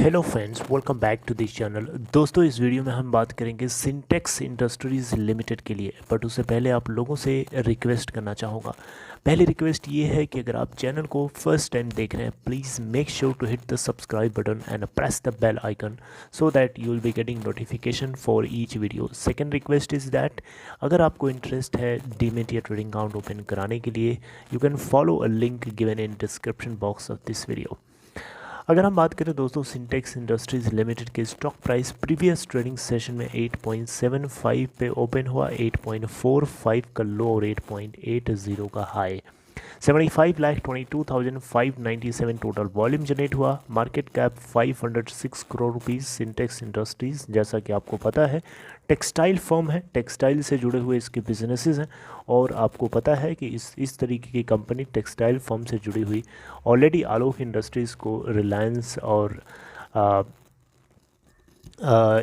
Hello friends, welcome back to this channel. दोस्तों, इस video में हम बात करेंगे सिंटेक्स इंडस्ट्रीज़ लिमिटेड के लिए। बट उससे पहले आप लोगों से रिक्वेस्ट करना चाहूँगा। पहली रिक्वेस्ट ये है कि अगर आप चैनल को फर्स्ट टाइम देख रहे हैं, please make sure to hit the subscribe button and press the bell icon so that you will be getting notification for each video. Second request is that अगर आपको इंटरेस्ट है demat या trading account open कराने के लिए, you can follow a link given in description box of this video. अगर हम बात करें दोस्तों, सिंटेक्स इंडस्ट्रीज़ लिमिटेड के stock price previous trading session में 8.75 पे ओपन हुआ, 8.45 का लो और 8.80 का हाई। 75,22,597 टोटल वॉल्यूम जनरेट हुआ। Market cap 506 crore rupees. Sintex industries, जैसा कि आपको पता है, टेक्सटाइल फर्म है, टेक्सटाइल से जुड़े हुए इसके बिजनेसेस हैं। और आपको पता है कि इस तरीके की कंपनी टेक्सटाइल फर्म से जुड़ी हुई ऑलरेडी आलोक इंडस्ट्रीज़ को रिलायंस और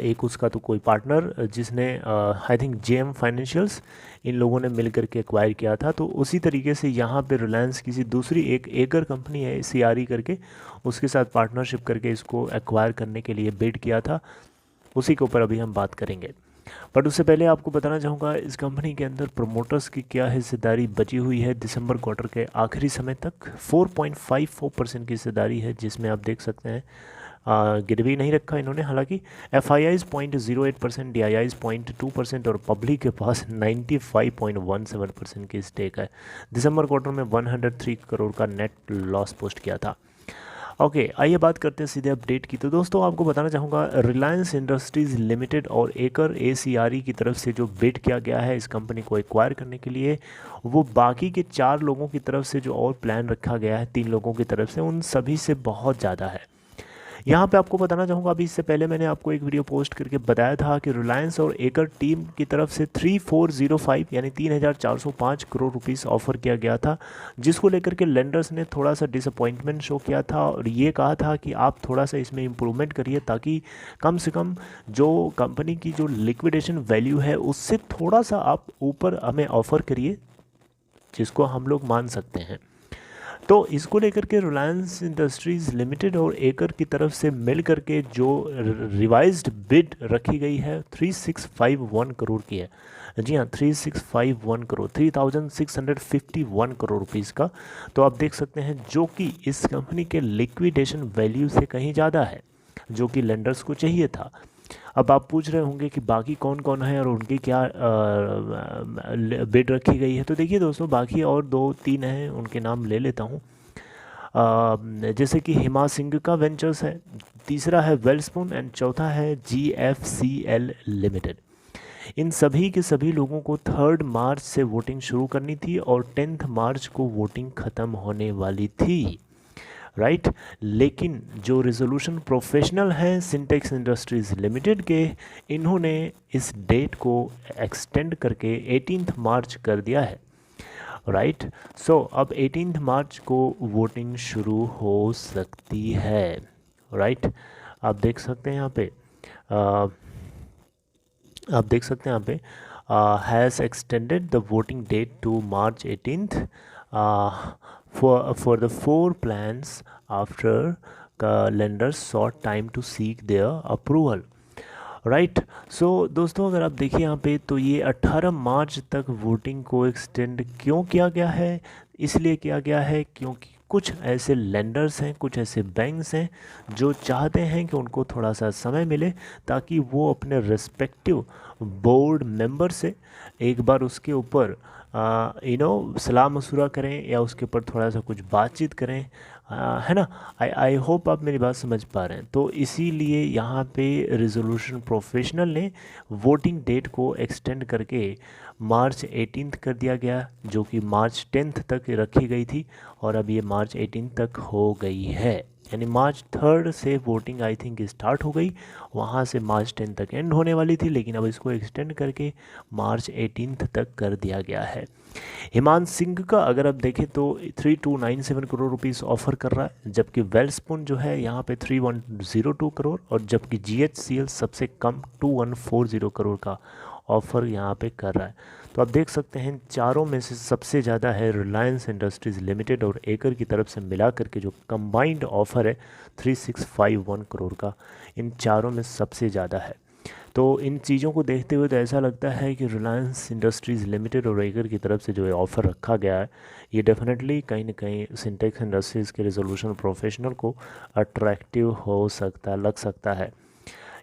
एक उसका तो कोई पार्टनर जिसने आई थिंक जेएम फाइनेंशियल्स, इन लोगों ने मिल करके एक्वायर किया था। तो उसी तरीके से यहाँ पे रिलायंस किसी दूसरी एक एगर कंपनी है सीआरई करके, उसके साथ पार्टनरशिप करके इसको एक्वायर करने के लिए बिड किया था। उसी के ऊपर अभी हम बात करेंगे। बट उससे पहले आपको बताना चाहूँगा इस कंपनी के अंदर प्रमोटर्स की क्या हिस्सेदारी बची हुई है। दिसंबर क्वार्टर के आखिरी समय तक 4.54% की हिस्सेदारी है, जिसमें आप देख सकते हैं गिरवी नहीं रखा इन्होंने। हालांकि FIIs 0.08%, DIIs 0.2% और पब्लिक के पास 95.17% की स्टेक है। दिसंबर क्वार्टर में 103 करोड़ का नेट लॉस पोस्ट किया था। ओके, आइए बात करते हैं सीधे अपडेट की। तो दोस्तों, आपको बताना चाहूँगा रिलायंस इंडस्ट्रीज़ लिमिटेड और एकर ACRE की तरफ से जो बिड किया गया है इस कंपनी को एक्वायर करने के लिए, वो बाकी के 4 लोगों की तरफ से जो और प्लान रखा गया है 3 लोगों की तरफ से, उन सभी से बहुत ज़्यादा है। यहाँ पे आपको बताना चाहूँगा, अभी इससे पहले मैंने आपको एक वीडियो पोस्ट करके बताया था कि रिलायंस और एकर टीम की तरफ से 3405 यानी 3405 करोड़ रुपीस ऑफर किया गया था, जिसको लेकर के लेंडर्स ने थोड़ा सा डिसअपॉइंटमेंट शो किया था और ये कहा था कि आप थोड़ा सा इसमें इम्प्रूवमेंट करिए, ताकि कम से कम जो कंपनी की जो लिक्विडेशन वैल्यू है उससे थोड़ा सा आप ऊपर हमें ऑफ़र करिए, जिसको हम लोग मान सकते हैं। तो इसको लेकर के रिलायंस इंडस्ट्रीज़ लिमिटेड और एकर की तरफ से मिल करके जो रिवाइज्ड बिड रखी गई है 3651 करोड़ की है। जी हाँ, 3651 करोड़, 3651 करोड़ रुपीज़ का। तो आप देख सकते हैं जो कि इस कंपनी के लिक्विडेशन वैल्यू से कहीं ज़्यादा है, जो कि लेंडर्स को चाहिए था। अब आप पूछ रहे होंगे कि बाकी कौन कौन है और उनकी क्या बिड रखी गई है। तो देखिए दोस्तों, बाकी और 2-3 हैं, उनके नाम ले लेता हूँ। जैसे कि हिमा सिंह का वेंचर्स है, तीसरा है वेलस्पून एंड चौथा है GFCL लिमिटेड। इन सभी के सभी लोगों को 3 मार्च से वोटिंग शुरू करनी थी और 10 मार्च को वोटिंग ख़त्म होने वाली थी, राइट। लेकिन जो रिजोल्यूशन प्रोफेशनल हैं सिंटेक्स इंडस्ट्रीज़ लिमिटेड के, इन्होंने इस डेट को एक्सटेंड करके 18 मार्च कर दिया है, राइट। सो अब 18 मार्च को वोटिंग शुरू हो सकती है, राइट। आप देख सकते हैं यहाँ पे आप देख सकते हैं यहाँ पे has extended the voting date to March 18th for the 4 plans after lenders sought time to seek their approval, right. So दोस्तों, अगर आप देखिए यहाँ पे, तो ये 18 मार्च तक वोटिंग को एक्सटेंड क्यों किया गया है? इसलिए किया गया है क्योंकि कुछ ऐसे लेंडर्स हैं, कुछ ऐसे बैंक्स हैं जो चाहते हैं कि उनको थोड़ा सा समय मिले, ताकि वो अपने रिस्पेक्टिव बोर्ड मेंबर से एक बार उसके ऊपर सलाह मशुरा करें या उसके ऊपर थोड़ा सा कुछ बातचीत करें, है ना। आई होप आप मेरी बात समझ पा रहे हैं। तो इसीलिए यहाँ पे रिजोल्यूशन प्रोफेशनल ने वोटिंग डेट को एक्सटेंड करके March 18th कर दिया गया, जो कि March 10th तक रखी गई थी और अब ये March 18th तक हो गई है। यानी March 3rd से वोटिंग आई थिंक स्टार्ट हो गई, वहाँ से March 10 तक एंड होने वाली थी, लेकिन अब इसको एक्सटेंड करके March 18th तक कर दिया गया है। हिमान सिंह का अगर आप देखें तो 3297 करोड़ रुपीस ऑफर कर रहा है, जबकि वेलस्पून जो है यहाँ पे 3102 करोड़, और जबकि GHCL सबसे कम 2140 करोड़ का ऑफर यहाँ पे कर रहा है। तो आप देख सकते हैं चारों में से सबसे ज़्यादा है रिलायंस इंडस्ट्रीज़ लिमिटेड और एकर की तरफ से मिला करके जो कंबाइंड ऑफ़र है 3651 करोड़ का, इन चारों में सबसे ज़्यादा है। तो इन चीज़ों को देखते हुए तो ऐसा लगता है कि रिलायंस इंडस्ट्रीज़ लिमिटेड और एकर की तरफ से जो है ऑफ़र रखा गया है, ये डेफिनेटली कहीं ना कहीं सिंटेक्स इंडस्ट्रीज़ के रेजोल्यूशन प्रोफेशनल को अट्रैक्टिव हो सकता लग सकता है।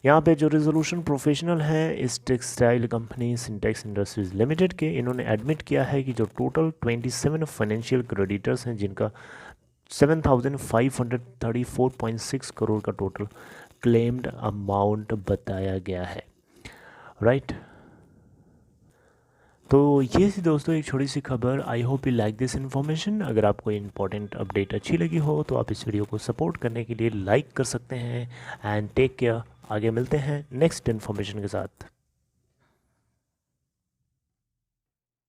यहाँ पे जो रेजोल्यूशन प्रोफेशनल हैं इस textile company Sintex industries limited के, इन्होंने एडमिट किया है कि जो टोटल 27 फाइनेंशियल क्रेडिटर्स हैं जिनका 7534.6 करोड़ का टोटल क्लेम्ड अमाउंट बताया गया है, राइट। तो ये थी दोस्तों एक छोटी सी खबर। I hope you like this information. अगर आपको इंपॉर्टेंट अपडेट अच्छी लगी हो तो आप इस वीडियो को सपोर्ट करने के लिए लाइक कर सकते हैं। And take care. आगे मिलते हैं नेक्स्ट इन्फॉर्मेशन के साथ।